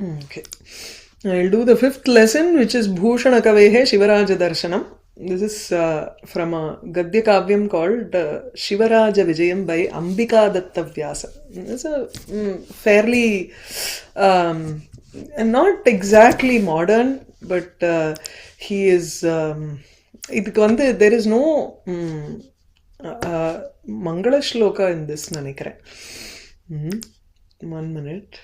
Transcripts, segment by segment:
Okay. I'll do the fifth lesson, which is Bhūṣaṇa Śivarājadarshanam. This is from a gadya kavyam called Śivarājavijaya by Ambikādatta Vyas. It's a fairly not exactly modern, but he is there is no Mangala shloka in this nanikre. 1 minute.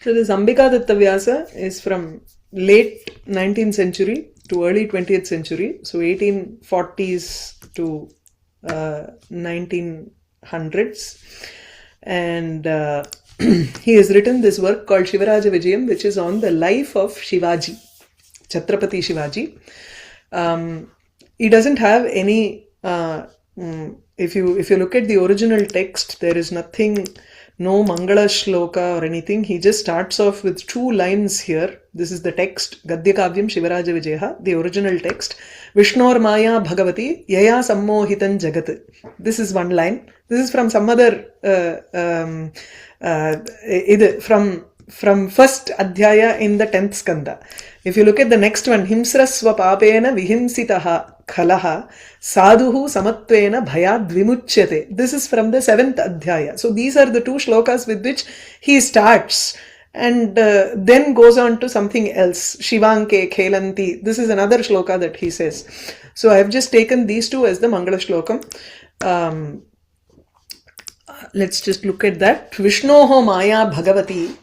So this Ambikādatta Vyasa is from late 19th century to early 20th century, so 1840s to 1900s, and he has written this work called Śivarājavijaya, which is on the life of Shivaji, Chatrapati Shivaji. He doesn't have any. If you look at the original text, there is nothing. No Mangala Shloka or anything. He just starts off with 2 lines here. This is the text. Gadya Kavyam Śivarājavijaya, the original text. Vishnor Maya Bhagavati Yaya Sammohitan Jagat. This is 1 line. This is from some other from first adhyaya in the 10th skanda. If you look at the next one, Himsrasva Papena Vihimsitaha Khalaha Sadhuhu Samatvena Bhayad Vimuchyate. This is from the 7th adhyaya. So these are the 2 shlokas with which he starts and then goes on to something else. Shivanke Khelanti. This is another shloka that he says. So I have just taken these 2 as the Mangala shlokam. Let's just look at that. Vishnoho Maya Bhagavati.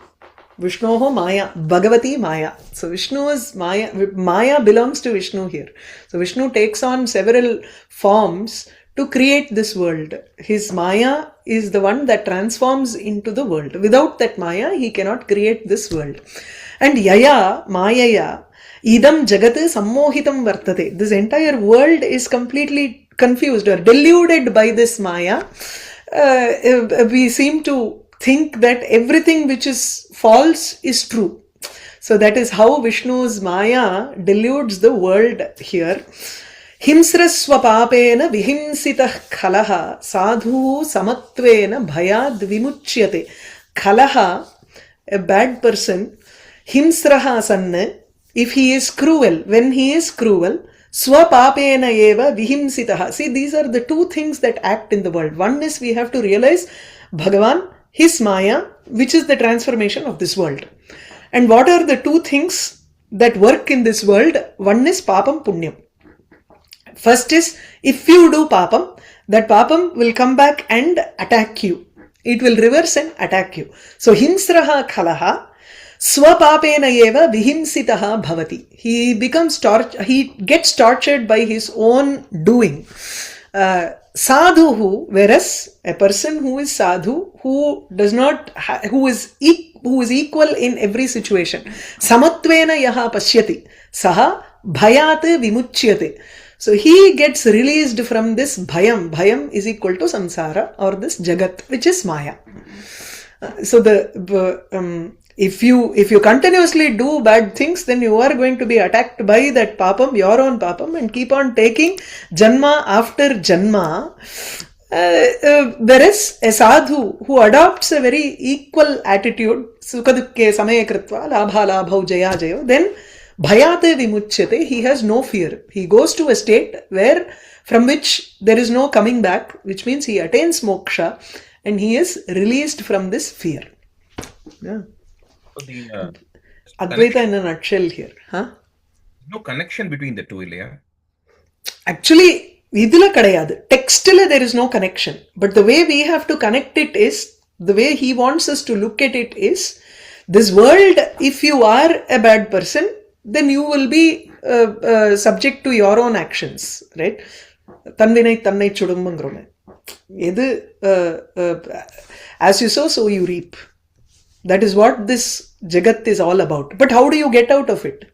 Vishnoho Maya, Bhagavati Maya. So Vishnu is Maya. Maya belongs to Vishnu here. So Vishnu takes on several forms to create this world. His Maya is the one that transforms into the world. Without that Maya, he cannot create this world. And Yaya, Mayaya, Idam Jagat Sammohitam Vartate. This entire world is completely confused or deluded by this Maya. We seem to think that everything which is false is true. So that is how Vishnu's Maya deludes the world here. Himsrasva papena vihimsitah khalaha sadhu samatvena bhayad vimuchyate. Khalaha, a bad person. Himsraha sanna, if he is cruel, when he is cruel. Swapapena eva vihimsitaha. See, these are the 2 things that act in the world. One is we have to realize Bhagavan, his Maya, which is the transformation of this world. And what are the 2 things that work in this world? One is papam punyam. First is, if you do papam, that papam will come back and attack you. It will reverse and attack you. So himsraha khalaha swapapena eva vihimsitaha bhavati. He becomes he gets tortured by his own doing. Sadhuhu, whereas a person who is sadhu, who does not, who is equal in every situation. Samatvena yaha pashyati, saha bhayat vimuchyate. So he gets released from this bhayam. Bhayam is equal to samsara or this jagat, which is Maya. So if you continuously do bad things, then you are going to be attacked by that papam, your own papam, and keep on taking janma after janma. Whereas a sadhu who adopts a very equal attitude, sukhadukke samaya kritva, labha labhau jaya jayo, then bhayate vimuchyate, he has no fear. He goes to a state from which there is no coming back, which means he attains moksha and he is released from this fear. Yeah. So the Advaita in a nutshell here. Huh? No connection between the 2, Ilya. Actually, idila kadayadu. Textile there is no connection. But the way we have to connect it is, the way he wants us to look at it is, this world, if you are a bad person, then you will be subject to your own actions. Right? Tanvinai tannai chudumbangrome. As you sow, so you reap. That is what this Jagat is all about. But how do you get out of it?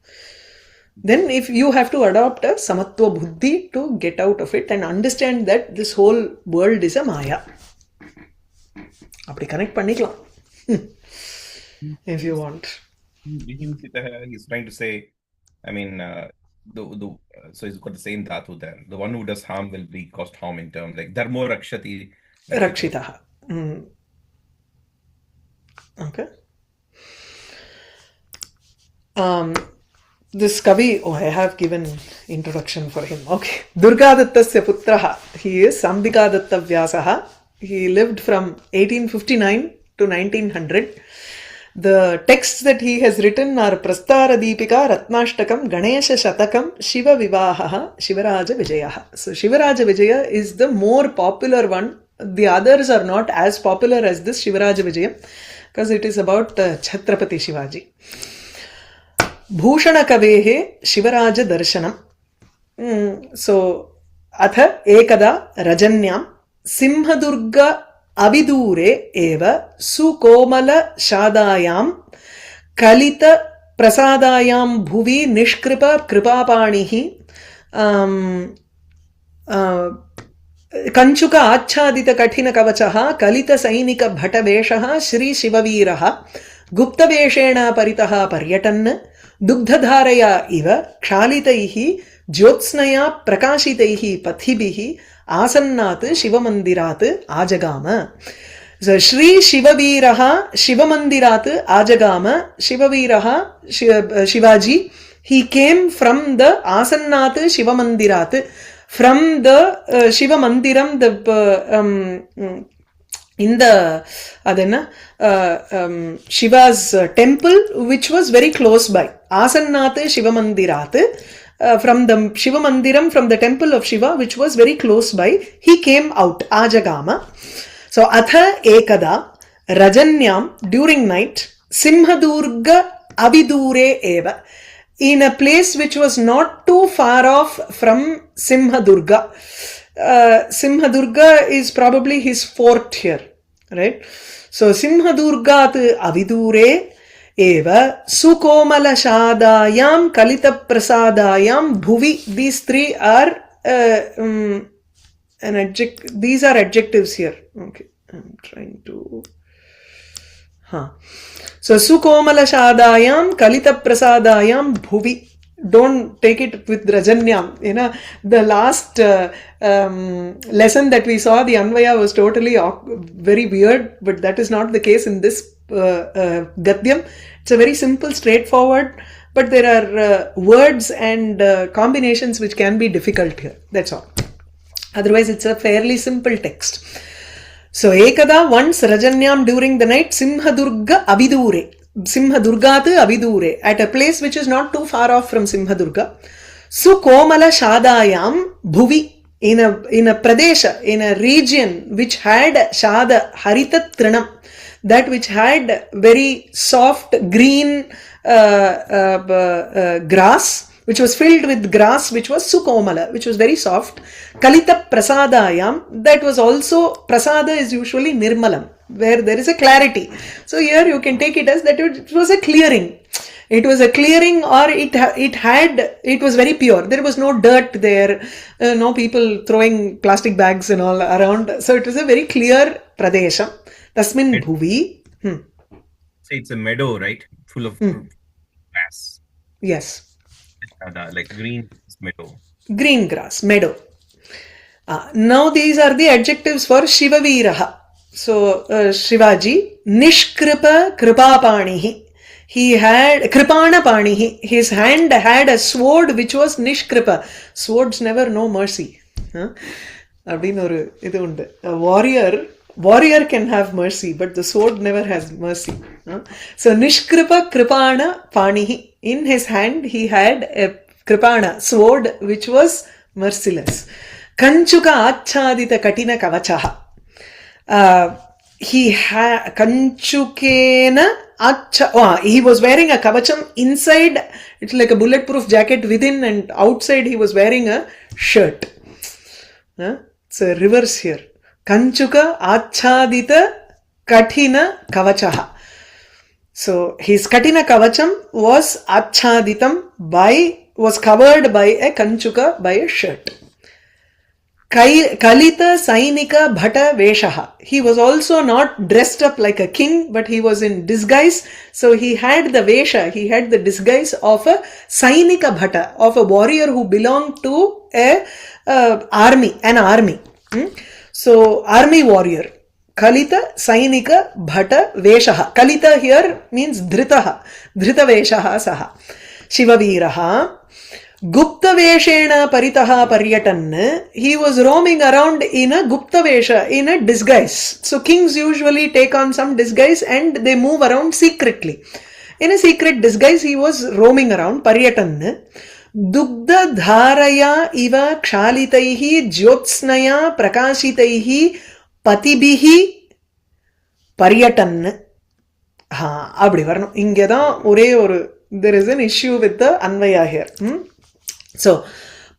Then if you have to adopt a Samatva Buddhi to get out of it and understand that this whole world is a Maya. Apdi connect pannikala. If you want. He's trying to say, I mean, so he's got the same dhatu there. The one who does harm will be caused harm in terms like dharmo rakshati. Rakshitaha. Okay. This Kavi, I have given introduction for him. Okay. Durgadattasya putraha. He is Ambikādatta Vyas. He lived from 1859 to 1900. The texts that he has written are Prastara Deepika, Ratnashtakam, Ganesha Shatakam, Shiva Vivaha, Śivarājavijaya. So Śivarājavijaya is the more popular one. The others are not as popular as this Śivarājavijaya because it is about Chatrapati Shivaji. Bhūṣaṇa kavehe Śivaraja darshanam. So, atha ekada rajanyam simhadurga avidure eva sukomala shadayam kalita prasadayam bhuvi nishkripa kripapanihi कंचुक आच्छादित कठिन कवचः कलित सैनिक भटवेषः श्री शिववीरः गुप्तवेषेण परितः पर्यटन् दुग्धधारया इव क्षालितैः ज्योत्स्नया प्रकाशितैः पथिभिः आसन्नात् शिवमन्दिरात् आजगाम. So Shri Shivavirah Shivamandirat Ajagama. Shivavirah Shivaji, he came from the Asannat Shivamandirat. From the Shiva Mandiram, in the Shiva's temple, which was very close by. Asannat Shiva Mandirat, from the Shiva Mandiram, from the temple of Shiva, which was very close by, he came out, Ajagama. So, Atha Ekada, Rajanyam, during night, Simhadurga Avidure Eva. In a place which was not too far off from Simhadurga. Simhadurga is probably his fort here, right? So, Simhadurgat Avidure eva Sukomala Shadayam Kalita Prasadayam Bhuvi. These three are an adjective. These are adjectives here. Okay, I'm trying to... So, Sukomala Shadayam, Kalita Prasadayam, Bhuvi. Don't take it with Rajanyam. You know, the last lesson that we saw, the Anvaya was totally very weird, but that is not the case in this Gadyam. It's a very simple, straightforward, but there are words and combinations which can be difficult here. That's all. Otherwise, it's a fairly simple text. So, Ekada, once Rajanyam during the night, Simhadurga Avidure. Simhadurgat Avidure. At a place which is not too far off from Simhadurga. Sukomala Shadayam Bhuvi. In a Pradesha, in a region which had Shada Harita Trinam. That which had very soft green grass. Which was filled with grass, which was Sukomala, which was very soft. Kalita Prasadayam, that was also, Prasada is usually Nirmalam, where there is a clarity. So here you can take it as that it was a clearing. It was a clearing, or it was very pure. There was no dirt there, no people throwing plastic bags and all around. So it was a very clear Pradesha. Tasmin Bhuvi. Say it's a meadow, right? Full of grass. Yes. Like green meadow. Green grass, meadow. Now these are the adjectives for Shivaviraha. So Shivaji, Nishkripa Kripapanihi. He had Kripana Panihi. His hand had a sword which was Nishkripa. Swords never know mercy. A warrior can have mercy, but the sword never has mercy. So Nishkripa Kripana Panihi. In his hand, he had a kripana, sword, which was merciless. Kanchuka achadita katina kavachaha. He was wearing a kavacham inside. It's like a bulletproof jacket within, and outside he was wearing a shirt. It's a reverse here. Kanchuka achadita katina kavachaha. So, his Katina Kavacham was was covered by a Kanchuka, by a shirt. Kalita Sainika Bhata Veshaha. He was also not dressed up like a king, but he was in disguise. So, he had the Vesha, he had the disguise of a Sainika Bhata, of a warrior who belonged to an army. So, army warrior. Kalita Sainika Bhata Veshaha. Kalita here means Dhritaha. Dhrita Veshaha Saha. Shivaviraha. Gupta Veshena Paritaha Paryatan. He was roaming around in a Gupta Vesha, in a disguise. So kings usually take on some disguise and they move around secretly. In a secret disguise, he was roaming around. Paryatan. Dugdha Dharaya Iva Ksalitaihi Jyotsnaya Prakashitaihi Patibihi Paryatan. Abdi varno. Inge da there is an issue with the Anvaya here. So,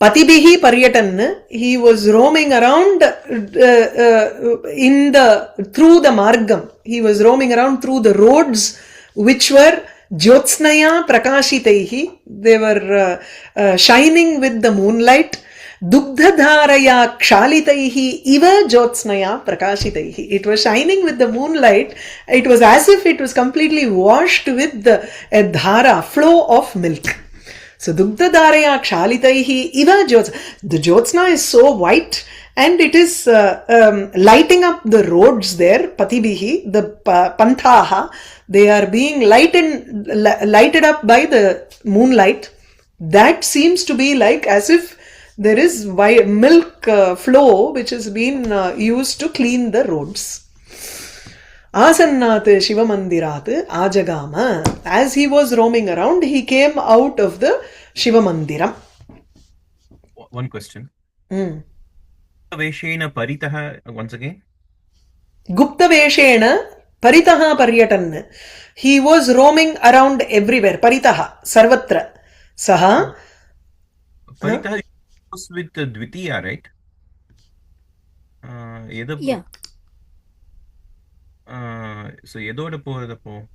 Patibihi Paryatan, he was roaming around through the Margam. He was roaming around through the roads which were Jyotsnaya Prakashitaihi. They were shining with the moonlight. Dugdhadharaya Ksalitaihi Iva Jyotsnaya Prakashitaihi. It was shining with the moonlight. It was as if it was completely washed with a dhara, flow of milk. So Dugdhadharaya Ksalitaihi Iva Jyotsna. The Jyotsna is so white and it is lighting up the roads there. Patibihi, the panthaha, they are being lighted up by the moonlight. That seems to be like as if there is milk flow which has been used to clean the roads. Asannat Shivamandirat Ajagama. As he was roaming around, he came out of the Shivamandiram. One question. Veshena Paritaha, once again. Gupta Veshena Paritaha Paryatan. He was roaming around everywhere. Paritaha, Sarvatra. Saha. Paritaha goes with Dvitiya, right? Yeah. So, Yedoda Poadapo.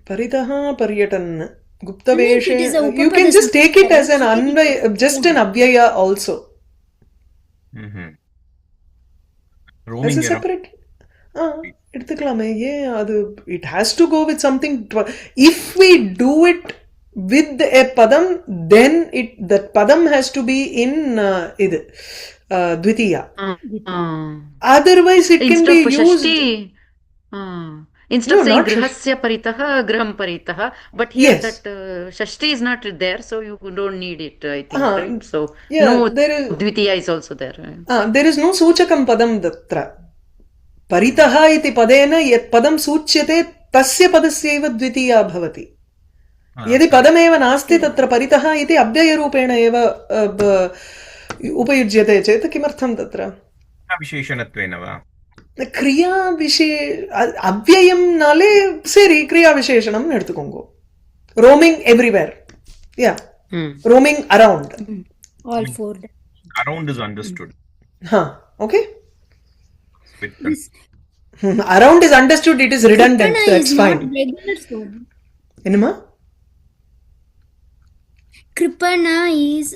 Paritaha Paryatan. Gupta Veshe. You can just take it as an just an Abhyaya also. Roaming as a separate. It has to go with something. If we do it with a padam, then that padam has to be in Dvitiya. Otherwise, it can be used. Instead of saying grihasya paritaha, graham paritaha, but here that shashti is not there, so you don't need it, I think. Right? So, no, Dvitiya is also there. There is no suchakam padam datra. Paritaha iti padena yat padam suchyate tasya padasyaiva dvitiya bhavati. Yadi padameva nasti tatra paritaha iti abhyayarupena eva upayujyate chet kimartham tatra? Visheshanattvena va? Kriya Vishe Abhyayam Nale Seri Kriya Visheshanam Nertukongo. Roaming everywhere. Yeah. Roaming around. All four. Around is understood. Okay. Around is understood, it is redundant. That's fine. Enema? Kripana is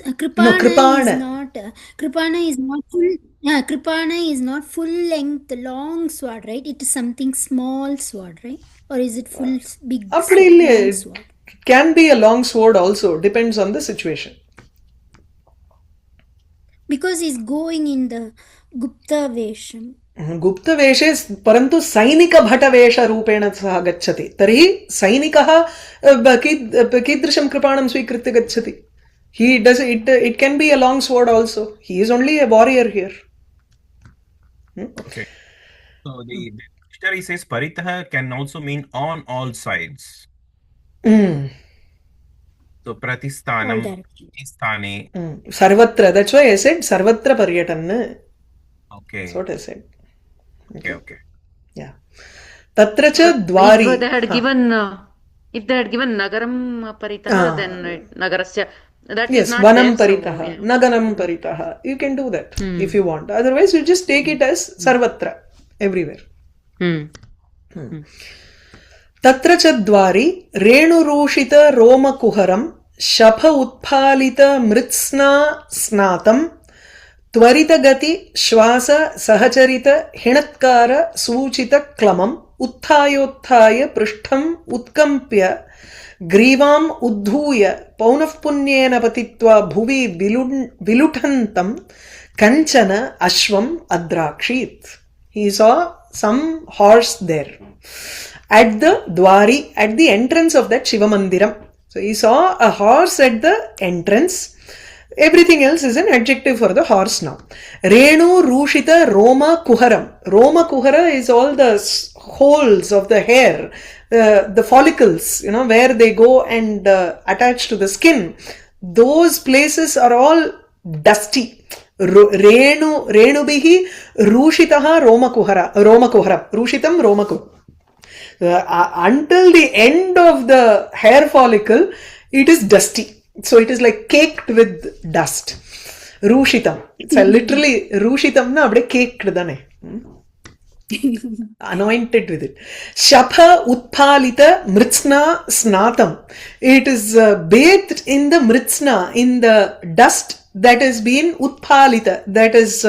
not full length long sword, right? It is something small sword, right? Or is it full big long sword? It can be a long sword also, depends on the situation. Because he's going in the Gupta Vesham. Gupta Veshes Parantu Sainika Bhata Vesha Rupena Saha Gacchati. Tari Sainikaha Kidrisham Kripanam Svikritya Gacchati. He does it can be a long sword also. He is only a warrior here. Okay. So the dictionary says Paritaha can also mean on all sides. So Pratisthanam, Pratistane. Sarvatra. That's why I said Sarvatra Paryatan. Okay. That's what I said. Okay. Yeah. Tatracha Dwari. If they had given Nagaram Paritaha, then Nagarasya. That yes, is not Vanam there, Paritaha, Naganam Paritaha. You can do that if you want. Otherwise, you just take it as Sarvatra, everywhere. Tatra Chadwari, Renu Rushita Roma Kuharam, Shapha Utpalita Mritsna Snatam, Tvarita Gati Shwasa Sahacharita Hinatkara Suchita Klamam, Utthayottaya Prishtham Utkampya, Grivam Uddhuya Paunaf Punyena Patitva Bhuvi Viluthantam Kanchana Ashvam Adrakshit. He saw some horse there at the Dwari, at the entrance of that Shiva Mandiram. So he saw a horse at the entrance. Everything else is an adjective for the horse now. Renu Rushita Roma Kuharam. Roma Kuhara is all the holes of the hair, the follicles, where they go and attach to the skin. Those places are all dusty. Renubihi Rushitaha Roma Kuhara. Rushitam Roma Kuhara. Until the end of the hair follicle, it is dusty. So it is like caked with dust. Rushitam. It's literally Rushitam na abde caked dane. Anointed with it. Shapha Utpalita Mritsna Snatam. It is bathed in the Mritsna, in the dust that has been Utpalita, that has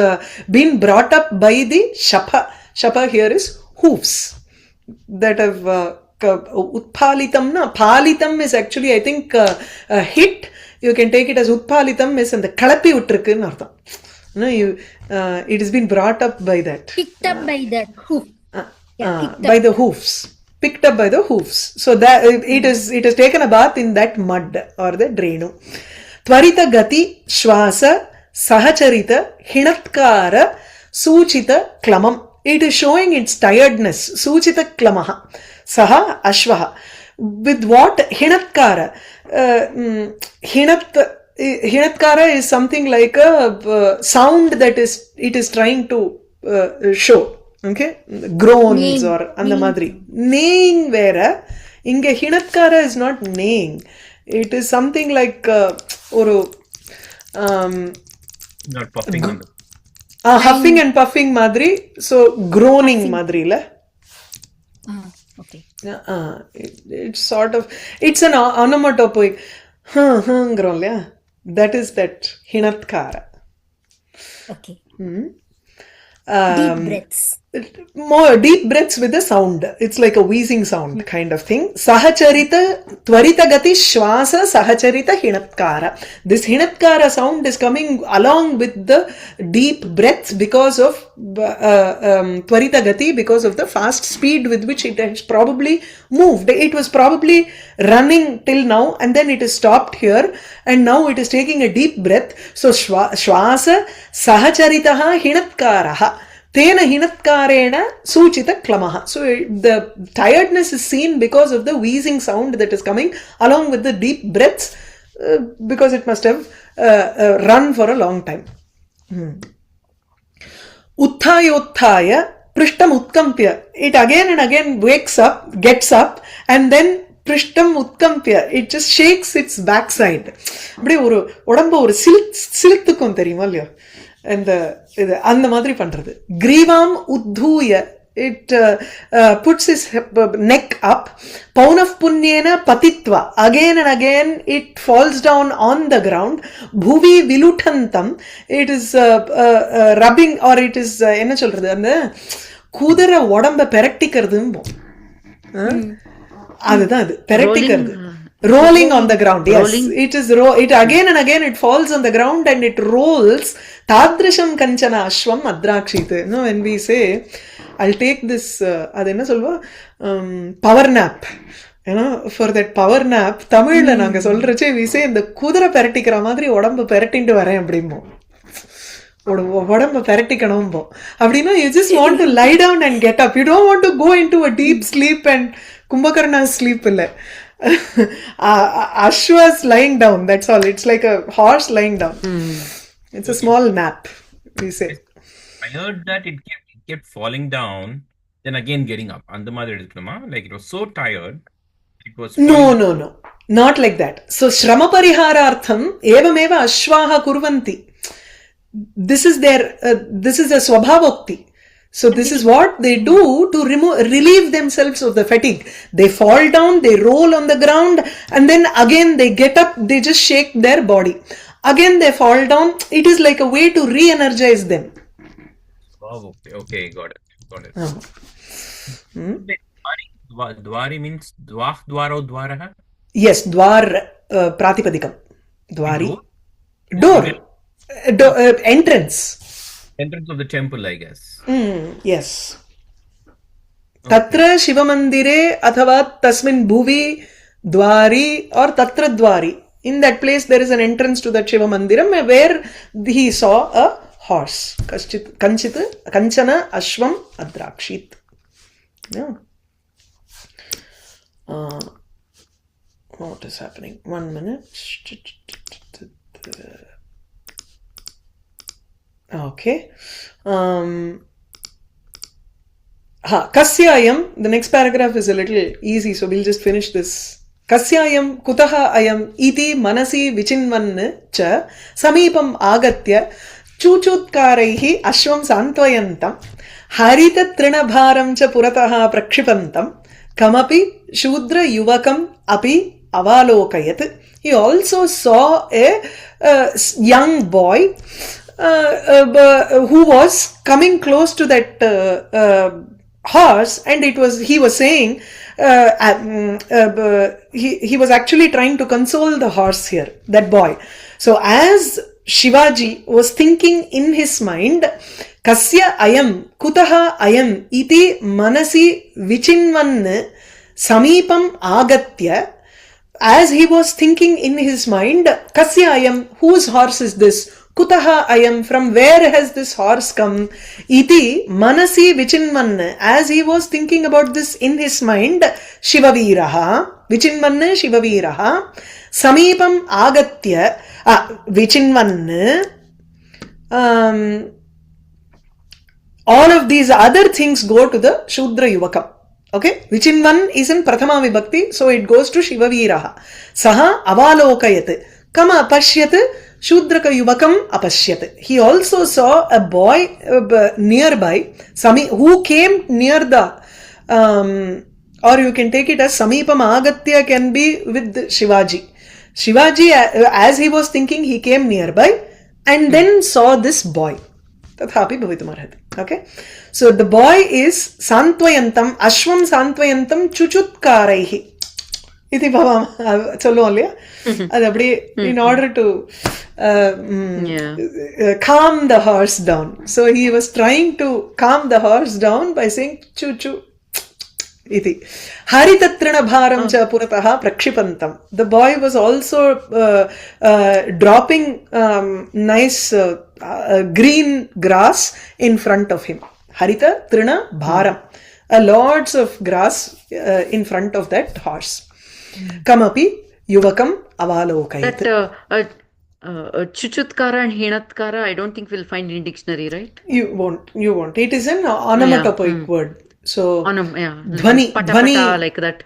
been brought up by the Shapha. Shapha here is hoofs that have Utpalitam na. Palitam is actually, I think, a hit. You can take it as Utpalitam is and the Kalapi Utrikku nartham. It has been brought up by that. Picked up by that hoof. By the hoofs. Picked up by the hoofs. So that it has taken a bath in that mud or the drenu. Tvarita Gati Shwasa Sahacharita Hinatkara Suchita Klamam. It is showing its tiredness. Suchita Klamaha. Saha Ashvaha. With what? Hinatkara. Hinatkara is something like a sound that it is trying to show. Okay? Groans or andha madri. Neighing vera. Inge Hinatkara is not neighing. It is something like not puffing. Huffing and puffing madri. So groaning madri la. Okay. It's sort of, it's an onomatopoeic. That is that Hinatkara. Okay. Deep breaths. More deep breaths with a sound. It's like a wheezing sound kind of thing. Sahacharita Tvarita Gati Shwasa Sahacharita Hinatkara. This Hinatkara sound is coming along with the deep breaths because of Tvarita Gati, because of the fast speed with which it has probably moved. It was probably running till now and then it is stopped here and now it is taking a deep breath. So Shwasa Sahacharitaha Hinatkaraha. Tena hinatkarena suchita klamaha. So the tiredness is seen because of the wheezing sound that is coming along with the deep breaths because it must have run for a long time. Utthayottaya prishtam utkampya. It again and again wakes up, gets up and then prishtam utkampya. It just shakes its backside. அப்படியே ஒரு உடம்பு ஒரு சிலுத்துக்கும் தெரியுமா இல்லையோ அந்த மாதிரி பண்றது. Grivam uddhuya. It puts his neck up. Paunaf punyena patitva. Again and again it falls down on the ground. Bhuvi viluthantam. It is rubbing or it is என்ன சொல்றது அந்த குதிரை உடம்ப பெரட்டிக்கிறதும்போ. அதுதான் அது பெரட்டிக்கிறது. Rolling on the ground, yes. Rolling. It is it again and again it falls on the ground and it rolls. Tadrasham kanchana ashvam adrakshite. When we say, I'll take this, adenna solva, power nap. For that power nap, Tamilல நாங்க சொல்றச்சே we say இந்த குதிரை பெரட்டிக்கிற மாதிரி உடம்பு பெரட்டிட்டு வரேன் அப்படிமோ. உடம்பு பெரட்டிக்கணும்போ. அப்படின்னா you just want to lie down and get up. You don't want to go into a deep sleep and Kumbhakarna's sleep இல்ல. Ashwa's lying down, that's all. It's like a horse lying down. It's a small nap, we say. I heard that it kept falling down, then again getting up. Like it was so tired. It was No. Not like that. So Shrama Pariharartham evameva Ashwaha kurvanti. This is their, this is a Swabhavokti. So this is what they do to relieve themselves of the fatigue. They fall down, they roll on the ground, and then again they get up, they just shake their body. Again they fall down. It is like a way to re-energize them. Oh, okay, got it. Dwari means dwaro dwaraha? Yes, dwar pratipadikam. Dwari. Door. Entrance. Entrance of the temple, I guess. Yes. Tatra Shivamandire athava tasmin bhuvi dwari or tatra dwari. In that place there is an entrance to that Shiva Mandiram where he saw a horse. Kanchana ashvam adrakshit. Yeah. What is happening? 1 minute. Okay. Kasyayam, the next paragraph is a little easy, so we'll just finish this. Kasyayam kutaha ayam iti manasi vichinvan cha samipam agatya chuchutkaraihi ashvam santvayantam harita trinabharam cha purataha prakshipantam kamapi shudra yuvakam api avalokayat. He also saw a young boy who was coming close to that horse, and he was saying he was actually trying to console the horse here, that boy. So as Shivaji was thinking in his mind, kasya ayam kutaha ayam iti manasi vichinvan samipam agatya, as he was thinking in his mind, kasya ayam, whose horse is this? Kutaha ayam, from where has this horse come? Iti manasi vichinvan, as he was thinking about this in his mind, Shivaviraha, vichinvan Shivaviraha, samipam agatya, vichinvan, all of these other things go to the Shudra Yuvakam. Okay, vichinvan is in Prathama Vibhakti, so it goes to Shivaviraha. Saha avalokayat, kama apashyat Shudraka Yuvakam apashyat. He also saw a boy nearby, who came near the, or you can take it as Samipam Agatya can be with Shivaji. Shivaji, as he was thinking, he came nearby and then saw this boy. Tathapi bhavitum. Okay, so the boy is Santvayantam, Ashvam Santvayantam Chuchutkaraihi. Iti bhavam chollu alliya. Adu appadi in order to calm the horse down. So he was trying to calm the horse down by saying choo choo. Iti haritatrina bharam cha purataha prakshipantam. The boy was also dropping nice green grass in front of him. Harita trina bharam, lots of grass in front of that horse. Kamapi yuvakam avalokayat. That chuchutkara and hinatkara, I don't think we'll find in dictionary, right? You won't. It is an onomatopoeic word. So dhvani, like that.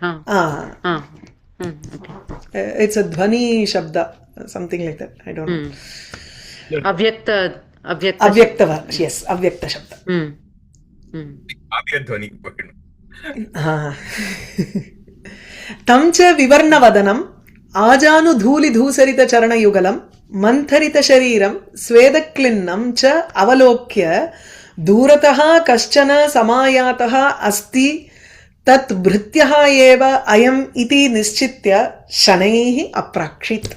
Okay. It's a dhvani shabda, something like that. I don't know. Avyakta. Yes, avyakta shabda. Avyadhvani. Tamcha vivarnavadanam ajanu dhuli dhusarita charana yugalam mantharita shariram svedaklinnam cha avalokya durataha kaschana samayataha asti tat bhrityaha eva ayam iti nischitya shanaihi aprakshit.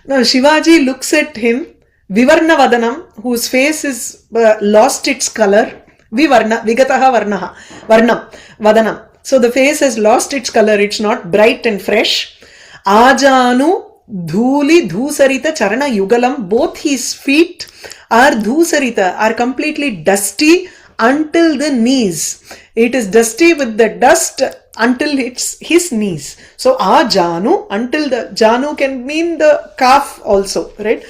Now Shivaji looks at him, vivarnavadanam, whose face is lost its color, vivarna, vigataha varnaha, varnam, vadanam. So the face has lost its color, it's not bright and fresh. Ajanu dhuli dhusarita charana yugalam, both his feet are dhusarita, are completely dusty until the knees. It is dusty with the dust until it's his knees. So ajanu, until the, janu can mean the calf also, right?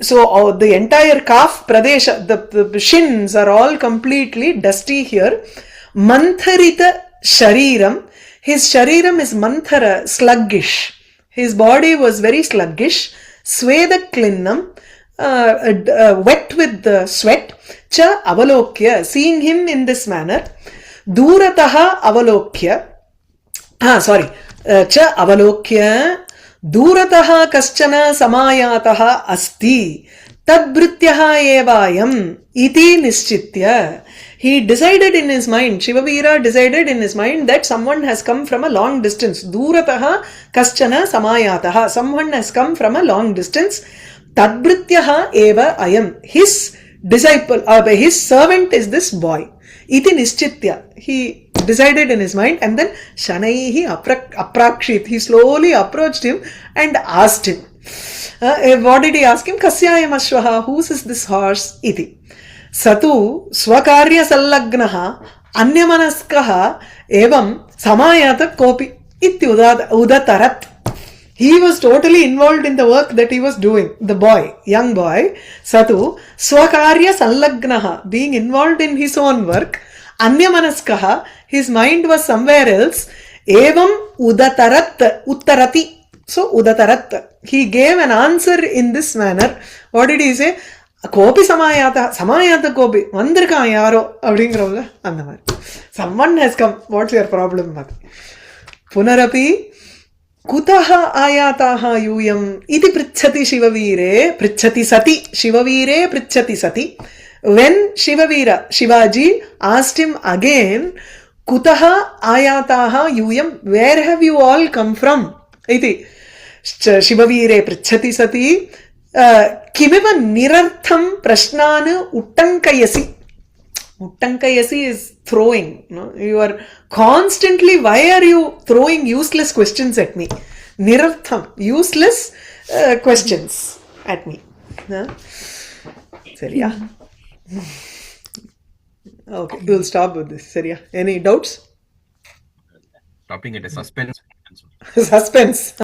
So the entire calf pradesha, the shins are all completely dusty here. Mantharita shariram, his shariram is manthara, sluggish. His body was very sluggish. Svedaklinnam, wet with the sweat. Cha avalokya, seeing him in this manner. Durataha avalokya, cha avalokya, durataha kaschana samayataha asti tadbrityaha evayam iti nischitya. He decided in his mind, Shivavira decided in his mind that someone has come from a long distance. Durataha kaschana samayataha, someone has come from a long distance. Tadbrityaha eva ayam, his disciple, his servant is this boy. Iti nischitya. He decided in his mind, and then Shanaihi aprakshit. He slowly approached him and asked him. What did he ask him? Kasyayam ashvaha. Whose is this horse? Iti. Satu swakarya sallagnaha anyamanaskaha evam samayata kopi iti udatarat. He was totally involved in the work that he was doing. The boy, young boy, Satu, swakarya sallagnaha, being involved in his own work, anyamanaskaha, his mind was somewhere else, evam udatarat, uttarati. So, udatarat, he gave an answer in this manner. What did he say? Kopi samayata, samayata kopi, vandirka yaro, abdingiravla, andamari. Someone has come, what's your problem? Punarapi, Kutaha ayataha yuyam iti prichati Shivaveere prichati sati Shivaveere prichati sati. When Shivaji asked him again, Kutaha ayataha yuyam, where have you all come from? Iti Shivaveere prichati sati kimiva nirartham prashnanu uttankayasi. Uttankayasi is throwing. No? You are constantly, why are you throwing useless questions at me? Nirartham, useless questions at me. Seriya? Okay, we'll stop with this. Seriya? Any doubts? Stopping at a suspense. Suspense.